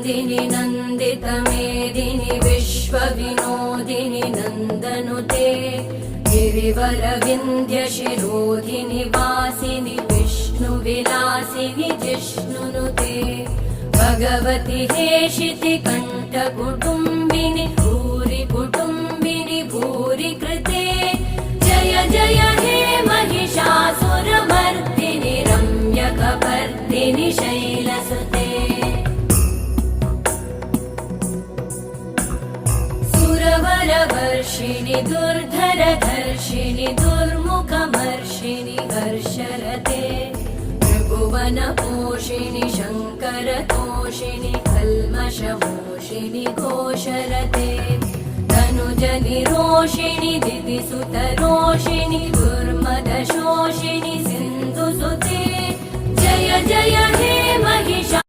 नन्दिनि नन्दितमेदिनि विश्वविनोदिनि नन्दनुते गिरिवरविन्ध्यशिरोधिनि वासिनि विष्णुविलासिनि जिष्णुनुते भगवति हेशिति कण्ठकुटुम्बिनि भूरि कुटुम्बिनि भूरि कृते जय जय हे महिषासुरमर्दिनि रम्यकपर्दिनि शैलसुते सुरवरवर्षिणि दुर्धरधर्षिणि दुर्मुखमर्षिणि हर्षरते त्रिभुवनपोषिणि शङ्करतोषिणि कल्मषमोषिणि घोषरते तनुजनिरोषिणि दिदिसुतरोषिणि दुर्मदशोषिणि सिन्धुसुते जय जय हे महिषासुरमर्दिनि